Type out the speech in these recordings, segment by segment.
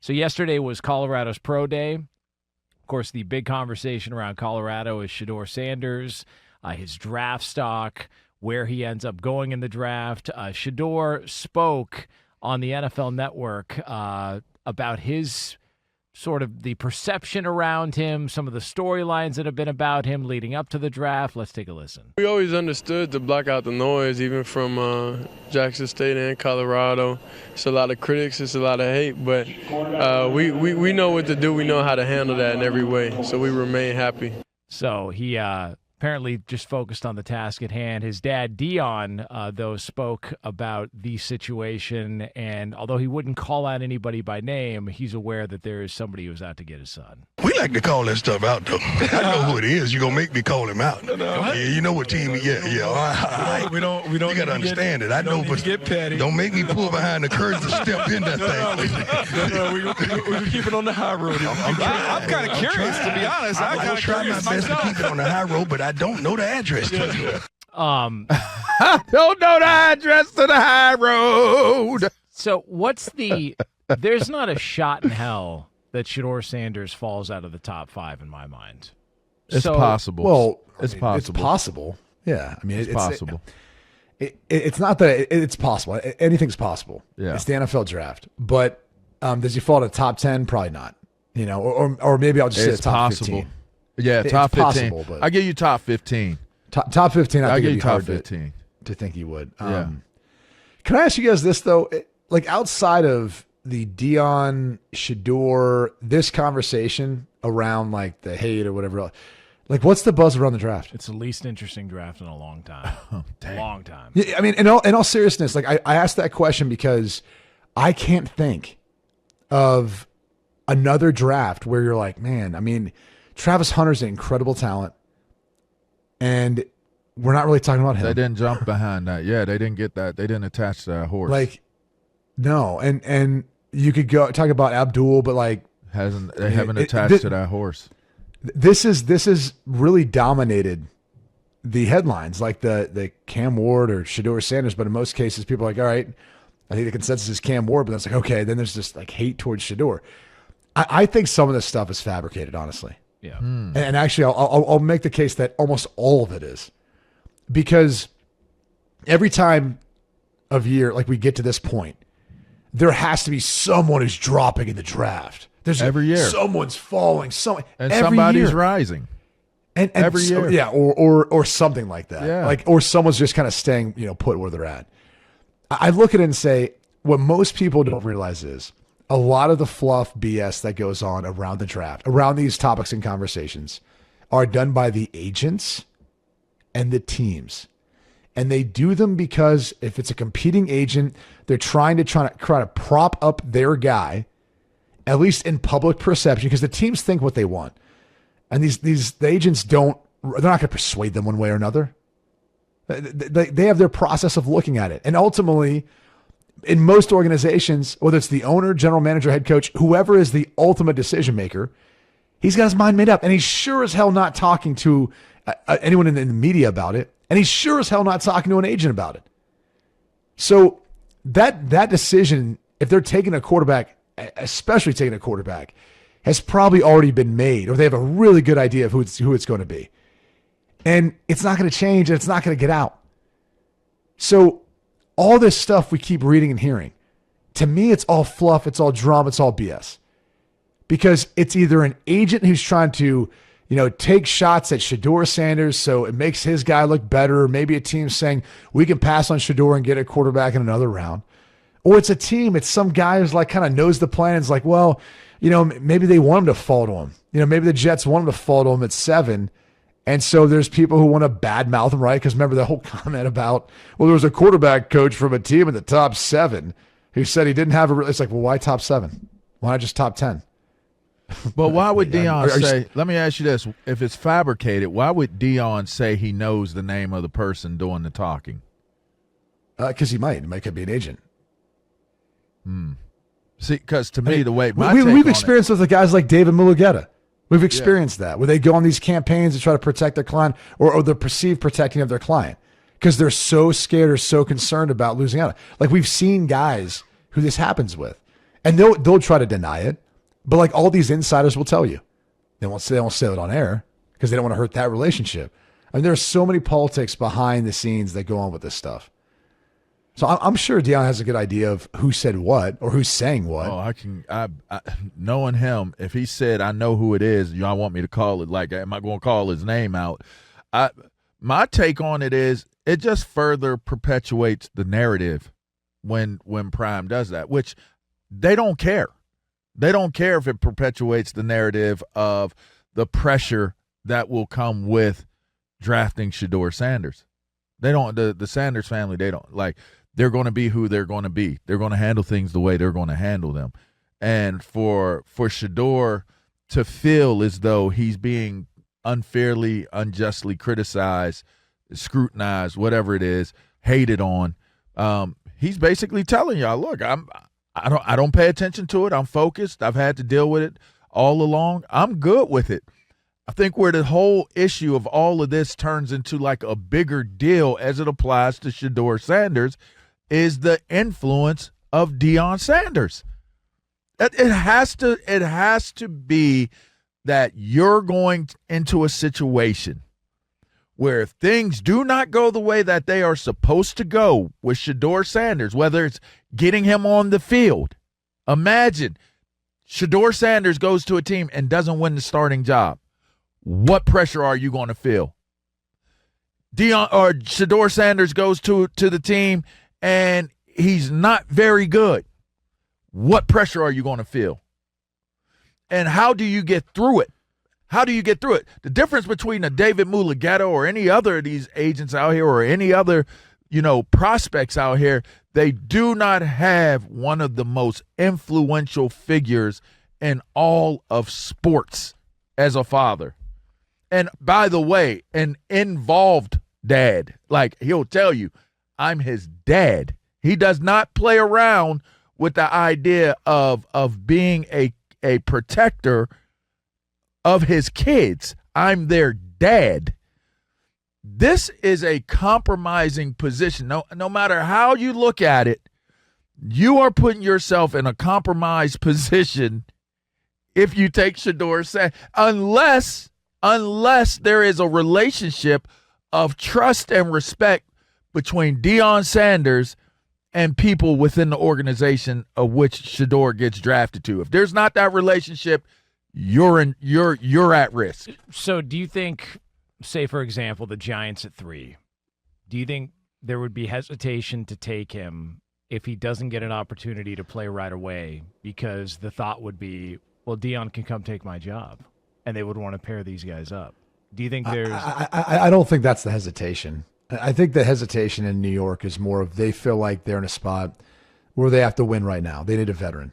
So yesterday was Colorado's pro day. Of course, the big conversation around Colorado is Shedeur Sanders, his draft stock, where he ends up going in the draft. Shedeur spoke on the NFL Network about his sort of the perception around him, some of the storylines that have been about him leading up to the draft. Let's take a listen. We always understood to block out the noise, even from Jackson State and Colorado. It's a lot of critics, it's a lot of hate, but we know what to do. We know how to handle that in every way, so we remain happy. So he apparently just focused on the task at hand. His dad, Deion, though, spoke about the situation, and although he wouldn't call out anybody by name, he's aware that there is somebody who's out to get his son. We like to call that stuff out, though. I know who it is. You're going to make me call him out. No. Yeah, you know what team he is. Yeah. All right. We don't you got to understand it. I know, but don't make me pull behind the curtain to step in that thing. We keep it on the high road. I'm kind of curious, to be honest. I'm going to try my best to keep it on the high road, but I don't know the address to it. I don't know the address to the high road. So what's the – there's not a shot in hell that Shedeur Sanders falls out of the top 5 in my mind. It's possible. Well, it's possible. It's possible. Yeah. I mean, it's possible. It's not that it's possible. Anything's possible. Yeah. It's the NFL draft. But does he fall to top 10? Probably not. You know, or maybe I'll just say top possible. 15. Yeah, top 15. Possible, but I give you top 15. Top 15, I think it'd be top hard 15. To think he would. Yeah. Can I ask you guys this, though? Like, outside of the Deion, Shedeur, this conversation around, like, the hate or whatever else, like, what's the buzz around the draft? It's the least interesting draft in a long time. Long time. Yeah, I mean, in all seriousness, like, I asked that question because I can't think of another draft where you're like, man, I mean, Travis Hunter's an incredible talent, and we're not really talking about him. They didn't jump behind that. Yeah, they didn't get that. They didn't attach that horse. Like, no, and you could go talk about Abdul, but like, they haven't attached to that horse. This is really dominated the headlines, like the Cam Ward or Shedeur Sanders. But in most cases, people are like, all right, I think the consensus is Cam Ward, but that's like, okay, then there's just like hate towards Shedeur. I think some of this stuff is fabricated, honestly. Yeah. And actually, I'll make the case that almost all of it is, because every time of year, like we get to this point, there has to be someone who's dropping in the draft. There's every year someone's falling, and somebody's rising, and every year, yeah, or something like that. Yeah. Like, or someone's just kind of staying, put where they're at. I look at it and say, what most people don't realize is, a lot of the fluff BS that goes on around the draft, around these topics and conversations, are done by the agents and the teams. And they do them because if it's a competing agent, they're trying to prop up their guy, at least in public perception, because the teams think what they want. And the agents they're not going to persuade them one way or another. They have their process of looking at it. And ultimately, in most organizations, whether it's the owner, general manager, head coach, whoever is the ultimate decision maker, he's got his mind made up. And he's sure as hell not talking to anyone in the media about it. And he's sure as hell not talking to an agent about it. So that decision, if they're taking a quarterback, especially taking a quarterback, has probably already been made, or they have a really good idea of who it's going to be. And it's not going to change, and it's not going to get out. So all this stuff we keep reading and hearing, to me, it's all fluff, it's all drama, it's all BS. Because it's either an agent who's trying to, take shots at Shedeur Sanders so it makes his guy look better, or maybe a team saying we can pass on Shedeur and get a quarterback in another round. Or it's a team, it's some guy who's like kind of knows the plan and is like, well, maybe they want him to fall to him. Maybe the Jets want him to fall to him at 7. And so there's people who want to badmouth him, right? Because remember the whole comment about, well, there was a quarterback coach from a team in the top 7 who said he didn't have it's like, well, why top 7? Why not just top 10? But why would Deion say, let me ask you this, if it's fabricated, why would Deion say he knows the name of the person doing the talking? Because he might. It might could be an agent. See, because to me, the way we've experienced with the guys like David Mulugeta. We've experienced that, where they go on these campaigns to try to protect their client or the perceived protecting of their client because they're so scared or so concerned about losing out. Like, we've seen guys who this happens with. And they'll try to deny it, but like all these insiders will tell you, they won't say it on air because they don't want to hurt that relationship. I mean, there's so many politics behind the scenes that go on with this stuff. So I'm sure Deion has a good idea of who said what or who's saying what. Oh, knowing him, if he said, I know who it is, y'all want me to call it, like, am I going to call his name out? My take on it is it just further perpetuates the narrative when Prime does that, which they don't care. They don't care if it perpetuates the narrative of the pressure that will come with drafting Shedeur Sanders. They don't, the Sanders family, they don't, like, they're going to be who they're going to be. They're going to handle things the way they're going to handle them. And for Shedeur to feel as though he's being unfairly, unjustly criticized, scrutinized, whatever it is, hated on, he's basically telling y'all, look, I don't pay attention to it. I'm focused. I've had to deal with it all along. I'm good with it. I think where the whole issue of all of this turns into like a bigger deal as it applies to Shedeur Sanders is the influence of Deion Sanders. It has to be that you're going into a situation where if things do not go the way that they are supposed to go with Shedeur Sanders, whether it's getting him on the field. Imagine Shedeur Sanders goes to a team and doesn't win the starting job. What pressure are you going to feel? Shedeur Sanders goes to the team and he's not very good. What pressure are you going to feel? And how do you get through it? How do you get through it? The difference between a David Mulughetto or any other of these agents out here or any other, prospects out here, they do not have one of the most influential figures in all of sports as a father. And by the way, an involved dad. Like, he'll tell you, I'm his dad. He does not play around with the idea of being a protector of his kids. I'm their dad. This is a compromising position. No matter how you look at it, you are putting yourself in a compromised position if you take Shedeur Sanders, unless there is a relationship of trust and respect between Deion Sanders and people within the organization of which Shedeur gets drafted to. If there's not that relationship, you're at risk. So do you think, say, for example, the Giants at 3, do you think there would be hesitation to take him if he doesn't get an opportunity to play right away? Because the thought would be, well, Deion can come take my job, and they would want to pair these guys up. Do you think there's... I don't think that's the hesitation. I think the hesitation in New York is more of they feel like they're in a spot where they have to win right now. They need a veteran.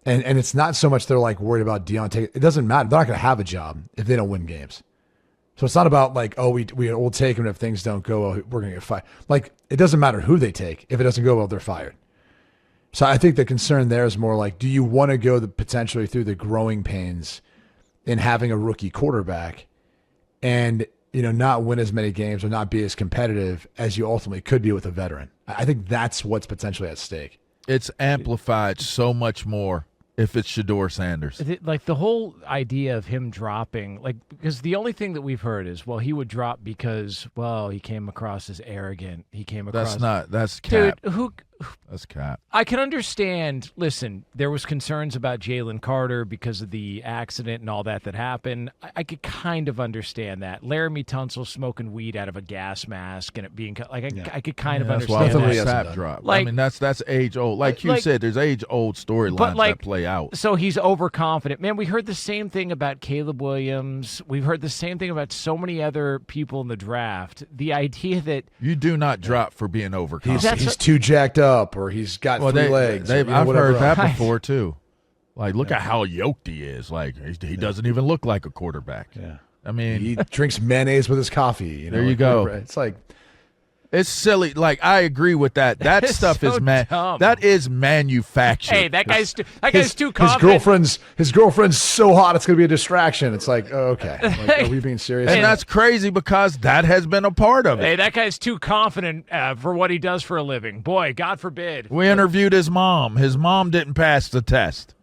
And it's not so much they're like worried about Deion taking. It doesn't matter. They're not going to have a job if they don't win games. So it's not about like, oh, we'll take him, and if things don't go well, we're going to get fired. Like, it doesn't matter who they take. If it doesn't go well, they're fired. So I think the concern there is more like, do you want to go potentially through the growing pains in having a rookie quarterback and not win as many games or not be as competitive as you ultimately could be with a veteran? I think that's what's potentially at stake. It's amplified so much more if it's Shedeur Sanders. Like the whole idea of him dropping, because the only thing that we've heard is, well, he would drop because, well, he came across as arrogant. He came across. That's cap. Dude, that's cap. I can understand. Listen, there was concerns about Jalen Carter because of the accident and all that happened. I could kind of understand that. Laramie Tunsil smoking weed out of a gas mask and it being like, I could kind of understand that. That's why drop. I mean, that's age old. Like you said, there's age old storylines that play out. So he's overconfident. Man, we heard the same thing about Caleb Williams. We've heard the same thing about so many other people in the draft. The idea that you do not drop for being overconfident. He's too jacked up, or he's got 3 legs. I've heard that before too. Like, look at how yoked he is. Like, he doesn't even look like a quarterback. Yeah, I mean, he drinks mayonnaise with his coffee. There you go. It's like, It's silly. Like, I agree with that. That stuff so is dumb. that is manufactured. Hey, that guy's too confident. His girlfriend's so hot it's gonna be a distraction. It's like, okay, like, are we being serious? And that's crazy because that has been a part of it. Hey, that guy's too confident for what he does for a living. Boy, God forbid. We interviewed his mom. His mom didn't pass the test.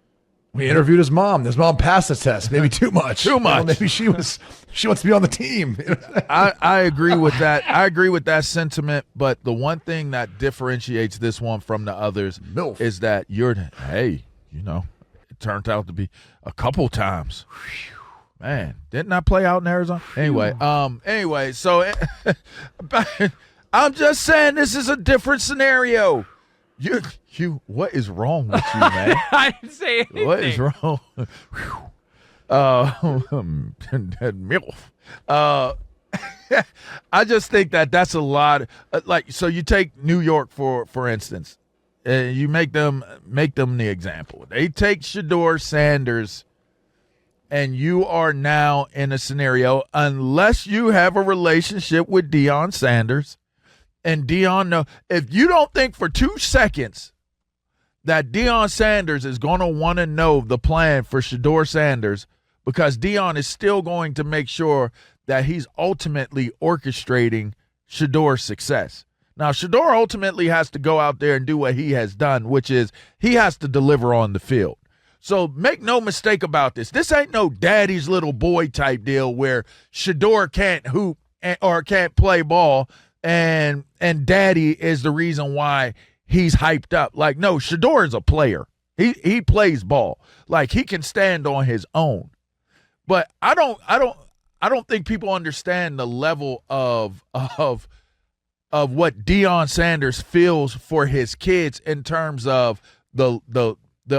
We interviewed his mom. His mom passed the test, maybe too much. Too much. Maybe she wants to be on the team. I agree with that. I agree with that sentiment. But the one thing that differentiates this one from the others MILF. is that it turned out to be a couple times. Man, didn't I play out in Arizona? Anyway, so I'm just saying this is a different scenario. What is wrong with you, man? I didn't say anything. What is wrong? MILF. I just think that's a lot. So you take New York for instance, you make them the example. They take Shedeur Sanders, and you are now in a scenario, unless you have a relationship with Deion Sanders, and Deion if you don't think for 2 seconds that Deion Sanders is going to want to know the plan for Shedeur Sanders, because Deion is still going to make sure that he's ultimately orchestrating Shedeur's success. Now, Shedeur ultimately has to go out there and do what he has done, which is he has to deliver on the field. So make no mistake about this. This ain't no daddy's little boy type deal where Shedeur can't hoop or can't play ball and daddy is the reason why he's hyped up. Like, no, Shedeur is a player. He plays ball. Like, he can stand on his own. But I don't think people understand the level of what Deion Sanders feels for his kids in terms of the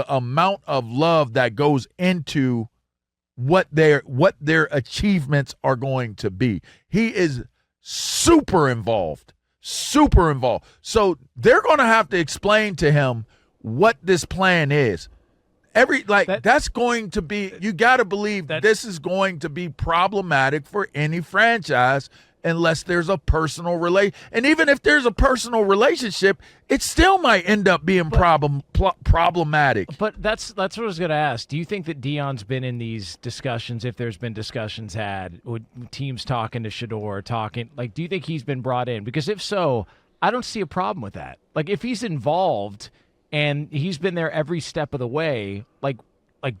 amount of love that goes into what their achievements are going to be. He is super involved. So they're going to have to explain to him what this plan is. That's going to be, you got to believe this is going to be problematic for any franchise unless there's a personal and even if there's a personal relationship, it still might end up being problematic. But that's what I was going to ask. Do you think that Deion's been in these discussions, if there's been discussions had, with teams talking to Shedeur, do you think he's been brought in? Because if so, I don't see a problem with that. Like, if he's involved and he's been there every step of the way,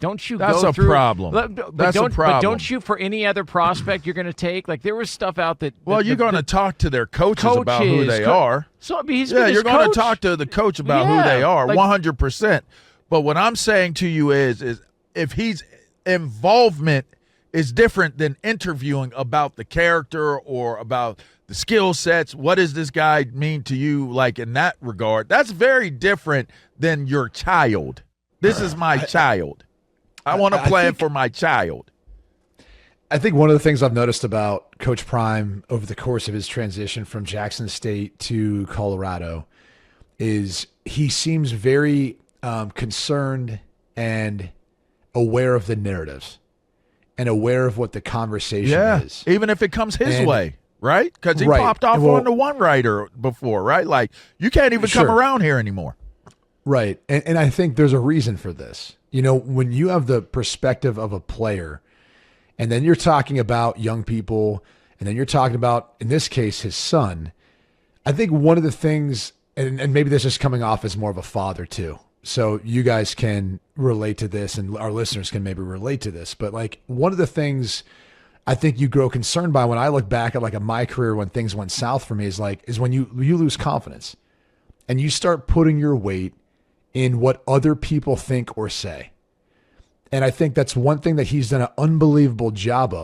don't you That's go a through problem. That's a problem. But don't you, for any other prospect you're going to take? Like, there was stuff out that. Well, you're going to talk to their coaches about who they are. So he's you're going to talk to the coach about who they are, 100%. But what I'm saying to you is if he's involvement is different than interviewing about the character or about the skill sets. What does this guy mean to you? Like, in that regard, that's very different than your child. This is my child. I want to plan for my child. I think one of the things I've noticed about Coach Prime over the course of his transition from Jackson State to Colorado is he seems very concerned and aware of the narratives and aware of what the conversation is. Even if it comes his way, right? Because he popped off on the one writer before, right? Like, you can't even come around here anymore. Right. And I think there's a reason for this. You know, when you have the perspective of a player, and then you're talking about young people, and then you're talking about, in this case, his son, I think one of the things, and maybe this is coming off as more of a father too, so you guys can relate to this, and our listeners can maybe relate to this, but like, one of the things I think you grow concerned by when I look back at my career when things went south for me is when you lose confidence and you start putting your weight in what other people think or say. And I think that's one thing that he's done an unbelievable job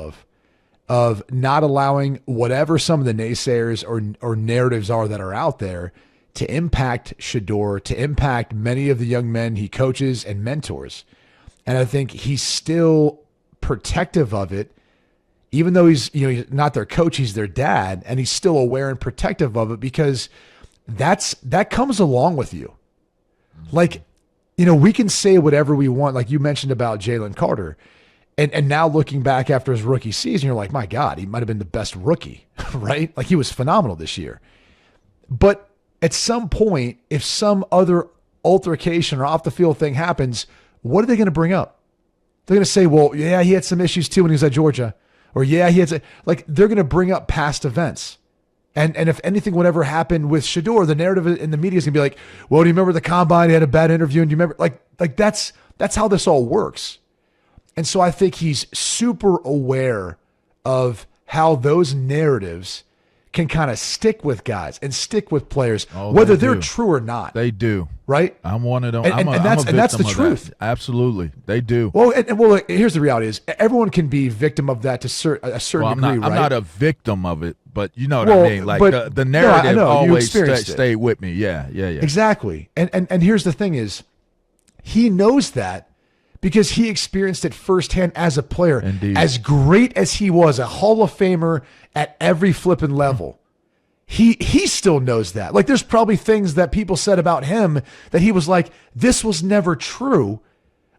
of not allowing whatever some of the naysayers or narratives are that are out there to impact Shedeur, to impact many of the young men he coaches and mentors. And I think he's still protective of it, even though he's not their coach, he's their dad, and he's still aware and protective of it because that comes along with you. Like, we can say whatever we want, like you mentioned about Jalen Carter. And now looking back after his rookie season, you're like, my God, he might have been the best rookie, right? Like, he was phenomenal this year. But at some point, if some other altercation or off the field thing happens, what are they going to bring up? They're going to say, well, yeah, he had some issues too when he was at Georgia. Or yeah, they're going to bring up past events. And if anything would ever happen with Shedeur, the narrative in the media is going to be like, well, do you remember the combine? He had a bad interview. And do you remember, like that's how this all works. And so I think he's super aware of how those narratives can kind of stick with guys and stick with players, whether they're true or not. They do. Right? I'm one of them. And that's the truth. That. Absolutely. They do. Well, here's the reality is everyone can be victim of that to a certain degree, right? I'm not a victim of it, but you know what I mean? Like the narrative always stayed with me. Yeah. Exactly. And here's the thing is he knows that because he experienced it firsthand as a player. Indeed. As great as he was, a Hall of Famer at every flipping level. He still knows that. Like there's probably things that people said about him that he was like, this was never true,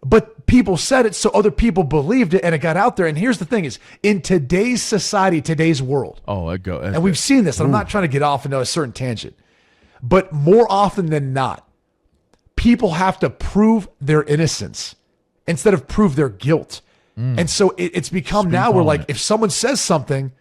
but people said it so other people believed it and it got out there. And here's the thing is in today's society, today's world. And we've seen this, and I'm not trying to get off into a certain tangent, but more often than not, people have to prove their innocence instead of prove their guilt. And so it's become now where like if someone says something,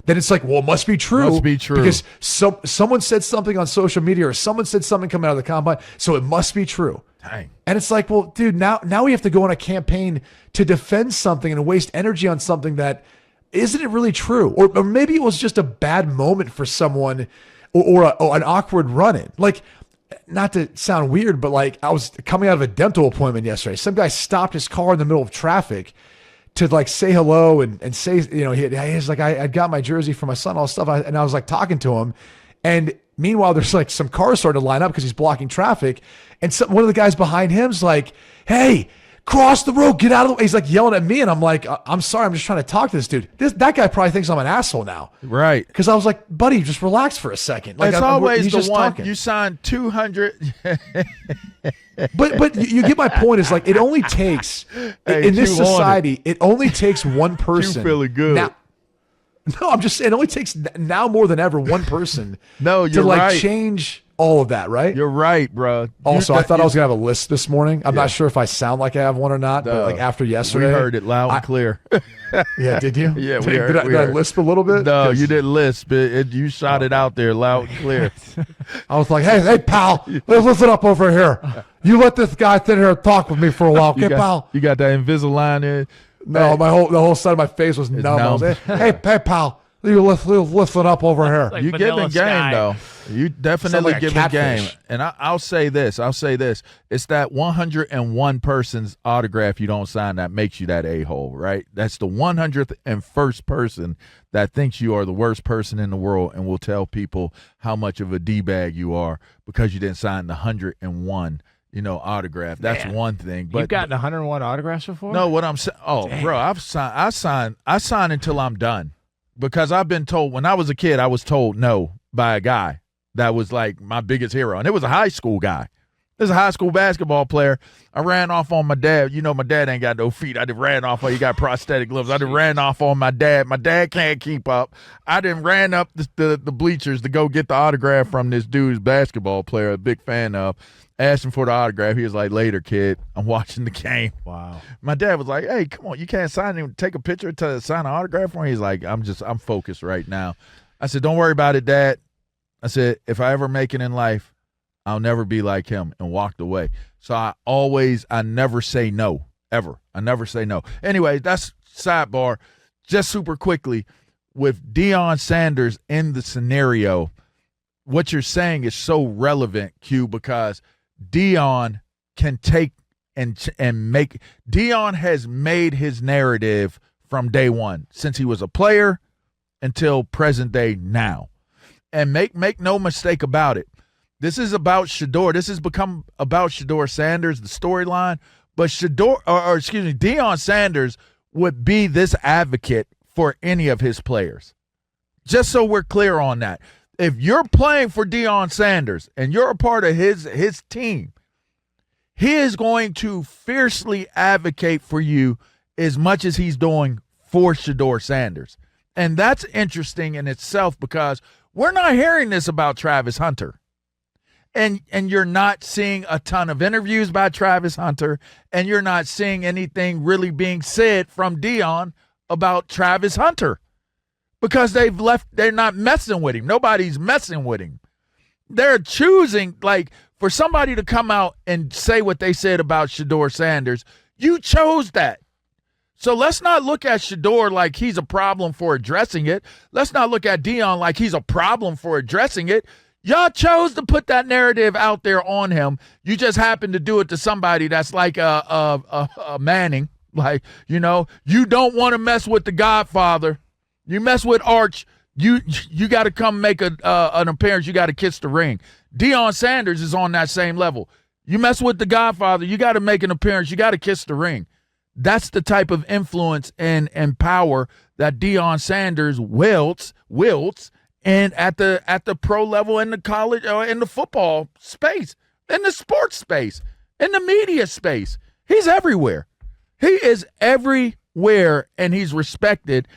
then it's like, well, it must be true. Must be true. Because someone said something on social media or someone said something coming out of the combine, so it must be true. Dang. And it's like, well, dude, now we have to go on a campaign to defend something and waste energy on something that isn't it really true? Or maybe it was just a bad moment for someone or an awkward run-in. Like, not to sound weird, but like I was coming out of a dental appointment yesterday. Some guy stopped his car in the middle of traffic to like say hello and say, he's like, I got my jersey for my son, all this stuff. And I was like talking to him. And meanwhile, there's like some cars starting to line up because he's blocking traffic. And one of the guys behind him's like, hey, cross the road, get out of the way. He's like yelling at me. And I'm like, I'm sorry. I'm just trying to talk to this dude. That guy probably thinks I'm an asshole now. Right. Because I was like, buddy, just relax for a second. Like, it's always he's the just one talking. you signed 200. But you get my point is like, it only takes, in this society, it only takes one person. You feeling good. Now, no, I'm just saying it only takes now more than ever one person to like change all of that, right? You're right, bro. Also, I thought I was going to have a list this morning. I'm not sure if I sound like I have one or not, but like after yesterday. We heard it loud and clear. Yeah, did you? Yeah, we did heard. Did I lisp a little bit? No, you didn't lisp. You shot it out there loud and clear. I was like, hey, pal, let's listen up over here. You let this guy sit here and talk with me for a while, okay, pal? You got that Invisalign in? No, the whole side of my face was numb. I was like, hey, pal, you listen up over here. Like you giving game, though. You definitely like giving game. And I'll say this. It's that 101 person's autograph you don't sign that makes you that a-hole, right? That's the 101st person that thinks you are the worst person in the world and will tell people how much of a D-bag you are because you didn't sign the 101 autograph. That's one thing. But you've gotten 101 autographs before? No, what I'm saying, bro, I sign until I'm done. Because I've been told, when I was a kid, I was told no by a guy that was like my biggest hero. And it was a high school guy. It was a high school basketball player. I ran off on my dad. My dad ain't got no feet. I just ran off. He got prosthetic limbs. I just ran off on my dad. My dad can't keep up. I then ran up the bleachers to go get the autograph from this dude's basketball player, a big fan of. Asked him for the autograph. He was like, later, kid. I'm watching the game. Wow. My dad was like, hey, come on. You can't sign him. Take a picture to sign an autograph for him. He's like, I'm focused right now. I said, don't worry about it, Dad. I said, if I ever make it in life, I'll never be like him, and walked away. So I never say no, ever. I never say no. Anyway, that's sidebar. Just super quickly, with Deion Sanders in the scenario, what you're saying is so relevant, Q, because Deion can take and make – Deion has made his narrative from day one, since he was a player until present day now. And make no mistake about it. This is about Shedeur. This has become about Shedeur Sanders, the storyline. But Deion Sanders would be this advocate for any of his players. Just so we're clear on that. If you're playing for Deion Sanders and you're a part of his team, he is going to fiercely advocate for you as much as he's doing for Shedeur Sanders. And that's interesting in itself because We're not hearing this about Travis Hunter. And you're not seeing a ton of interviews by Travis Hunter, and you're not seeing anything really being said from Deion about Travis Hunter because they're not messing with him. Nobody's messing with him. They're choosing, like, for somebody to come out and say what they said about Shedeur Sanders, you chose that. So let's not look at Shedeur like he's a problem for addressing it. Let's not look at Deion like he's a problem for addressing it. Y'all chose to put that narrative out there on him. You just happen to do it to somebody that's like a Manning. Like, you don't want to mess with the Godfather. You mess with Arch, you got to come make an appearance. You got to kiss the ring. Deion Sanders is on that same level. You mess with the Godfather, you got to make an appearance. You got to kiss the ring. That's the type of influence and power that Deion Sanders wields and at the pro level, in the college or in the football space, in the sports space, in the media space. He's everywhere. He is everywhere, and he's respected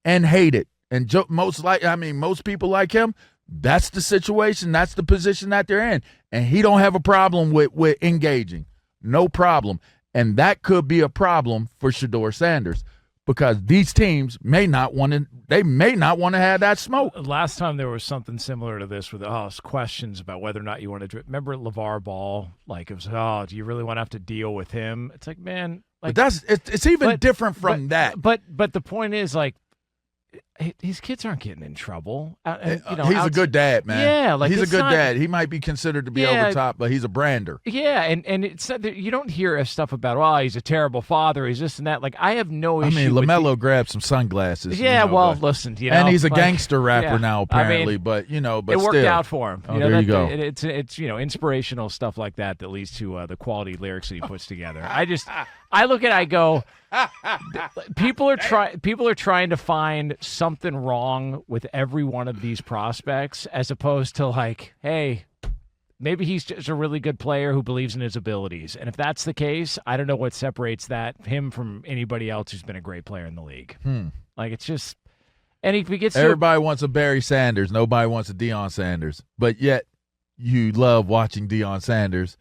and hated. And most people like him, that's the situation, that's the position that they're in. And he don't have a problem with engaging. No problem. And that could be a problem for Shedeur Sanders, because these teams may not want to have that smoke. Last time there was something similar to this with questions about whether or not you want to remember LaVar Ball, like it was, do you really want to have to deal with him? It's like, man, like, but it's even different from that. But the point is, like, his kids aren't getting in trouble. He's a good dad, man. Yeah, like, he's a good dad. He might be considered to be over top, but he's a brander. Yeah, and it's you don't hear stuff about, he's a terrible father, he's this and that. Like, I have no issue. I mean, LaMelo grabbed some sunglasses. Yeah, listen, and he's a gangster rapper now, apparently. But it worked out for him. There you go. It's inspirational stuff like that leads to the quality lyrics that he puts together. I look at it, I go, people are trying to find something wrong with every one of these prospects, as opposed to, like, hey, maybe he's just a really good player who believes in his abilities. And if that's the case, I don't know what separates him from anybody else who's been a great player in the league. Like, it's just, and if he gets everybody wants a Barry Sanders, nobody wants a Deion Sanders, but yet you love watching Deion Sanders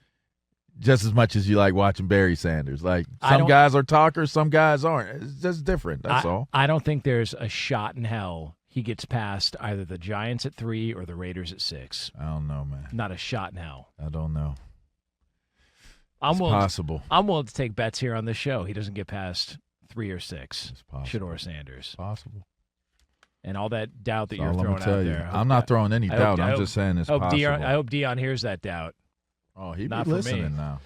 just as much as you like watching Barry Sanders. Like, some guys are talkers, some guys aren't. It's just different. That's all. I don't think there's a shot in hell he gets past either the Giants at 3 or the Raiders at 6. I don't know, man. Not a shot in hell. I don't know. It's possible. I'm willing to take bets here on this show. He doesn't get past 3 or 6. It's possible. Shedeur Sanders. It's possible. And all that doubt that That's you're throwing out there. I'm not throwing any doubt. I'm just saying it's possible. I hope Deion hears that doubt. Oh, he'd Not be for me. listening now.